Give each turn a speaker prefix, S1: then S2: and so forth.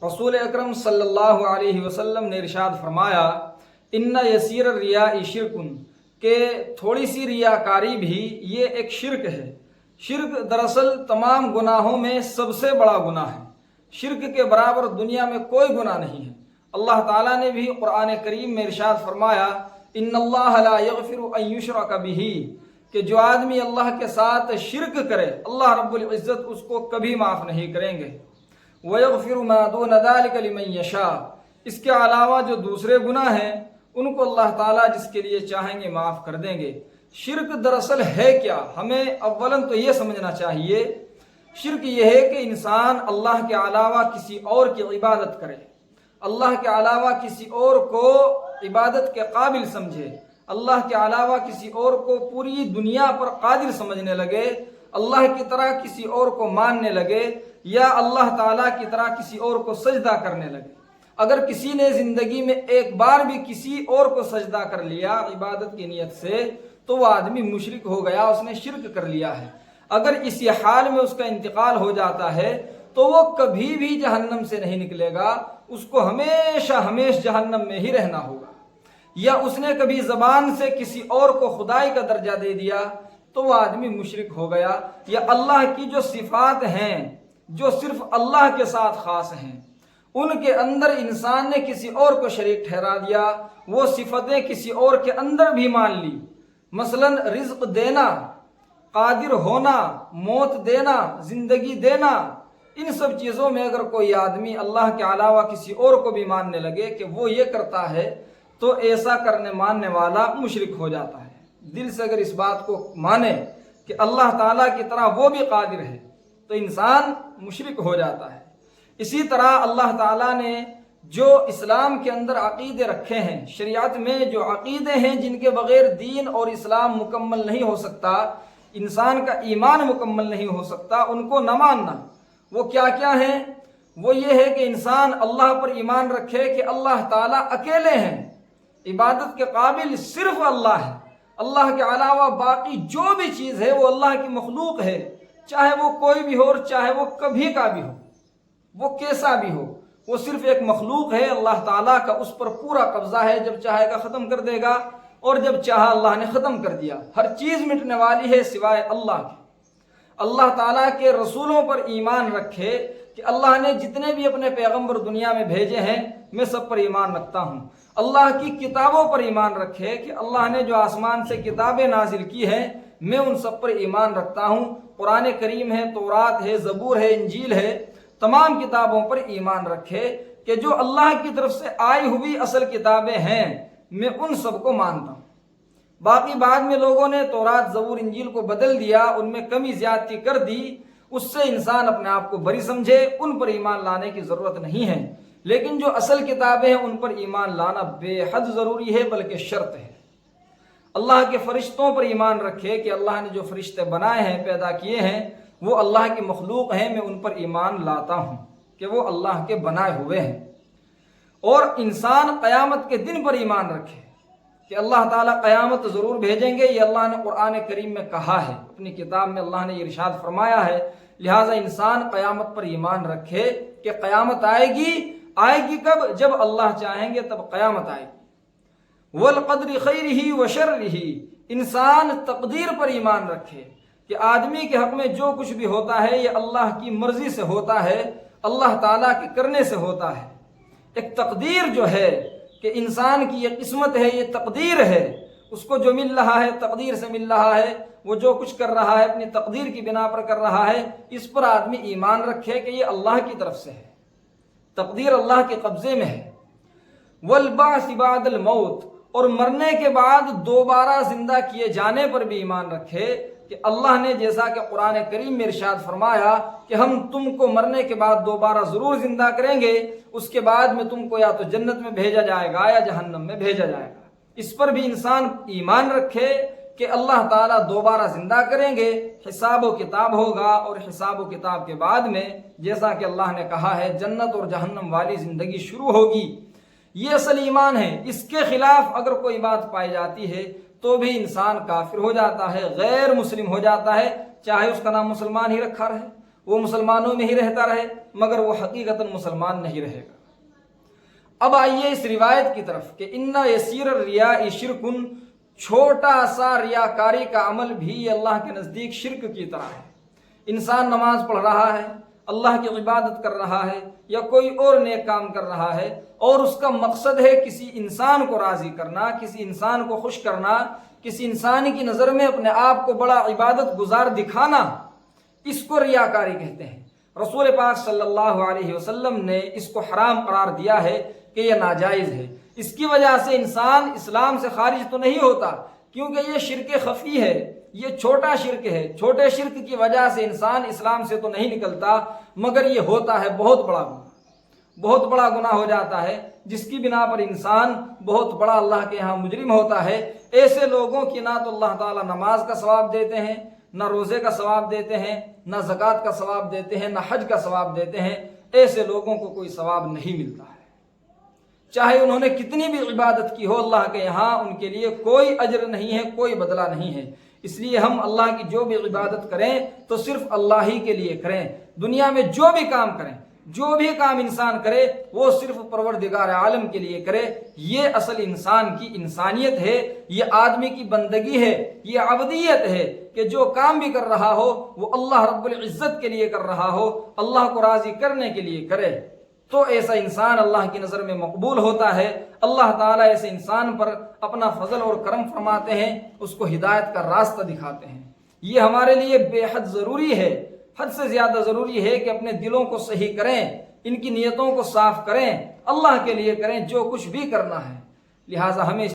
S1: رسول اکرم صلی اللہ علیہ وسلم نے ارشاد فرمایا ان یسیر الریاء شرکن، کہ تھوڑی سی ریاکاری بھی یہ ایک شرک ہے۔ شرک دراصل تمام گناہوں میں سب سے بڑا گناہ ہے۔ شرک کے برابر دنیا میں کوئی گناہ نہیں ہے۔ اللہ تعالیٰ نے بھی قرآن کریم میں ارشاد فرمایا ان اللہ لا یغفر ان یشرک بہ، کہ جو آدمی اللہ کے ساتھ شرک کرے اللہ رب العزت اس کو کبھی معاف نہیں کریں گے۔ وَيَغْفِرُ مَا دُونَ ذَلِكَ لِمَن يَشَاءُ، اس کے علاوہ جو دوسرے گناہ ہیں ان کو اللہ تعالیٰ جس کے لیے چاہیں گے معاف کر دیں گے۔ شرک دراصل ہے کیا؟ ہمیں اولاً تو یہ سمجھنا چاہیے، شرک یہ ہے کہ انسان اللہ کے علاوہ کسی اور کی عبادت کرے، اللہ کے علاوہ کسی اور کو عبادت کے قابل سمجھے، اللہ کے علاوہ کسی اور کو پوری دنیا پر قادر سمجھنے لگے، اللہ کی طرح کسی اور کو ماننے لگے، یا اللہ تعالیٰ کی طرح کسی اور کو سجدہ کرنے لگے۔ اگر کسی نے زندگی میں ایک بار بھی کسی اور کو سجدہ کر لیا عبادت کی نیت سے تو وہ آدمی مشرک ہو گیا، اس نے شرک کر لیا ہے۔ اگر اسی حال میں اس کا انتقال ہو جاتا ہے تو وہ کبھی بھی جہنم سے نہیں نکلے گا، اس کو ہمیشہ جہنم میں ہی رہنا ہوگا۔ یا اس نے کبھی زبان سے کسی اور کو خدائی کا درجہ دے دیا تو وہ آدمی مشرک ہو گیا۔ یا اللہ کی جو صفات ہیں جو صرف اللہ کے ساتھ خاص ہیں ان کے اندر انسان نے کسی اور کو شریک ٹھہرا دیا، وہ صفتیں کسی اور کے اندر بھی مان لی، مثلا رزق دینا، قادر ہونا، موت دینا، زندگی دینا، ان سب چیزوں میں اگر کوئی آدمی اللہ کے علاوہ کسی اور کو بھی ماننے لگے کہ وہ یہ کرتا ہے تو ایسا ماننے والا مشرک ہو جاتا ہے۔ دل سے اگر اس بات کو مانے کہ اللہ تعالیٰ کی طرح وہ بھی قادر ہے تو انسان مشرک ہو جاتا ہے۔ اسی طرح اللہ تعالیٰ نے جو اسلام کے اندر عقیدے رکھے ہیں، شریعت میں جو عقیدے ہیں جن کے بغیر دین اور اسلام مکمل نہیں ہو سکتا، انسان کا ایمان مکمل نہیں ہو سکتا، ان کو نہ ماننا۔ وہ کیا کیا ہیں؟ وہ یہ ہے کہ انسان اللہ پر ایمان رکھے کہ اللہ تعالیٰ اکیلے ہیں، عبادت کے قابل صرف اللہ ہے، اللہ کے علاوہ باقی جو بھی چیز ہے وہ اللہ کی مخلوق ہے، چاہے وہ کوئی بھی ہو اور چاہے وہ کبھی کا بھی ہو، وہ کیسا بھی ہو، وہ صرف ایک مخلوق ہے۔ اللہ تعالیٰ کا اس پر پورا قبضہ ہے، جب چاہے گا ختم کر دے گا اور جب چاہا اللہ نے ختم کر دیا۔ ہر چیز مٹنے والی ہے سوائے اللہ کے۔ اللہ تعالیٰ کے رسولوں پر ایمان رکھے کہ اللہ نے جتنے بھی اپنے پیغمبر دنیا میں بھیجے ہیں میں سب پر ایمان رکھتا ہوں۔ اللہ کی کتابوں پر ایمان رکھے کہ اللہ نے جو آسمان سے کتابیں نازل کی ہیں میں ان سب پر ایمان رکھتا ہوں۔ قرآن کریم ہے، تورات ہے، زبور ہے، انجیل ہے، تمام کتابوں پر ایمان رکھے کہ جو اللہ کی طرف سے آئی ہوئی اصل کتابیں ہیں میں ان سب کو مانتا ہوں۔ باقی بعد میں لوگوں نے تورات، زبور، انجیل کو بدل دیا، ان میں کمی زیادتی کر دی، اس سے انسان اپنے آپ کو بری سمجھے، ان پر ایمان لانے کی ضرورت نہیں ہے۔ لیکن جو اصل کتابیں ہیں ان پر ایمان لانا بے حد ضروری ہے، بلکہ شرط ہے۔ اللہ کے فرشتوں پر ایمان رکھے کہ اللہ نے جو فرشتے بنائے ہیں، پیدا کیے ہیں، وہ اللہ کی مخلوق ہیں، میں ان پر ایمان لاتا ہوں کہ وہ اللہ کے بنائے ہوئے ہیں۔ اور انسان قیامت کے دن پر ایمان رکھے کہ اللہ تعالیٰ قیامت ضرور بھیجیں گے، یہ اللہ نے قرآن کریم میں کہا ہے، اپنی کتاب میں اللہ نے یہ ارشاد فرمایا ہے۔ لہٰذا انسان قیامت پر ایمان رکھے کہ قیامت آئے گی کب؟ جب اللہ چاہیں گے تب قیامت آئے گی۔ والقدر خیرہ وشرہ، انسان تقدیر پر ایمان رکھے کہ آدمی کے حق میں جو کچھ بھی ہوتا ہے یہ اللہ کی مرضی سے ہوتا ہے، اللہ تعالیٰ کے کرنے سے ہوتا ہے۔ ایک تقدیر جو ہے کہ انسان کی یہ قسمت ہے، یہ تقدیر ہے، اس کو جو مل رہا ہے تقدیر سے مل رہا ہے، وہ جو کچھ کر رہا ہے اپنی تقدیر کی بنا پر کر رہا ہے، اس پر آدمی ایمان رکھے کہ یہ اللہ کی طرف سے ہے، تقدیر اللہ کے قبضے میں ہے۔ والبعث بعد الموت، اور مرنے کے بعد دوبارہ زندہ کیے جانے پر بھی ایمان رکھے کہ اللہ نے جیسا کہ قرآن کریم میں ارشاد فرمایا کہ ہم تم کو مرنے کے بعد دوبارہ ضرور زندہ کریں گے، اس کے بعد میں تم کو یا تو جنت میں بھیجا جائے گا یا جہنم میں بھیجا جائے گا۔ اس پر بھی انسان ایمان رکھے کہ اللہ تعالیٰ دوبارہ زندہ کریں گے، حساب و کتاب ہوگا، اور حساب و کتاب کے بعد میں جیسا کہ اللہ نے کہا ہے جنت اور جہنم والی زندگی شروع ہوگی۔ یہ اصل ایمان ہے۔ اس کے خلاف اگر کوئی بات پائی جاتی ہے تو بھی انسان کافر ہو جاتا ہے، غیر مسلم ہو جاتا ہے، چاہے اس کا نام مسلمان ہی رکھا رہے، وہ مسلمانوں میں ہی رہتا رہے، مگر وہ حقیقتاً مسلمان نہیں رہے گا۔ اب آئیے اس روایت کی طرف کہ ان یسیر الریاء شرکن، چھوٹا سا ریاکاری کا عمل بھی اللہ کے نزدیک شرک کی طرح ہے۔ انسان نماز پڑھ رہا ہے، اللہ کی عبادت کر رہا ہے یا کوئی اور نیک کام کر رہا ہے اور اس کا مقصد ہے کسی انسان کو راضی کرنا، کسی انسان کو خوش کرنا، کسی انسان کی نظر میں اپنے آپ کو بڑا عبادت گزار دکھانا، اس کو ریاکاری کہتے ہیں۔ رسول پاک صلی اللہ علیہ وسلم نے اس کو حرام قرار دیا ہے کہ یہ ناجائز ہے۔ اس کی وجہ سے انسان اسلام سے خارج تو نہیں ہوتا، کیونکہ یہ شرک خفی ہے، یہ چھوٹا شرک ہے۔ چھوٹے شرک کی وجہ سے انسان اسلام سے تو نہیں نکلتا، مگر یہ ہوتا ہے بہت بڑا گناہ، بہت بڑا گناہ ہو جاتا ہے، جس کی بنا پر انسان بہت بڑا اللہ کے ہاں مجرم ہوتا ہے۔ ایسے لوگوں کی نہ تو اللہ تعالیٰ نماز کا ثواب دیتے ہیں، نہ روزے کا ثواب دیتے ہیں، نہ زکوٰۃ کا ثواب دیتے ہیں، نہ حج کا ثواب دیتے ہیں۔ ایسے لوگوں کو کوئی ثواب نہیں ملتا ہے، چاہے انہوں نے کتنی بھی عبادت کی ہو، اللہ کے یہاں ان کے لیے کوئی اجر نہیں ہے، کوئی بدلہ نہیں ہے۔ اس لیے ہم اللہ کی جو بھی عبادت کریں تو صرف اللہ ہی کے لیے کریں۔ دنیا میں جو بھی کام کریں، جو بھی کام انسان کرے، وہ صرف پروردگار عالم کے لیے کرے۔ یہ اصل انسان کی انسانیت ہے، یہ آدمی کی بندگی ہے، یہ عبدیت ہے کہ جو کام بھی کر رہا ہو وہ اللہ رب العزت کے لیے کر رہا ہو، اللہ کو راضی کرنے کے لیے کرے، تو ایسا انسان اللہ کی نظر میں مقبول ہوتا ہے۔ اللہ تعالیٰ ایسے انسان پر اپنا فضل اور کرم فرماتے ہیں، اس کو ہدایت کا راستہ دکھاتے ہیں۔ یہ ہمارے لیے بے حد ضروری ہے، حد سے زیادہ ضروری ہے کہ اپنے دلوں کو صحیح کریں، ان کی نیتوں کو صاف کریں، اللہ کے لیے کریں جو کچھ بھی کرنا ہے۔ لہٰذا ہمیں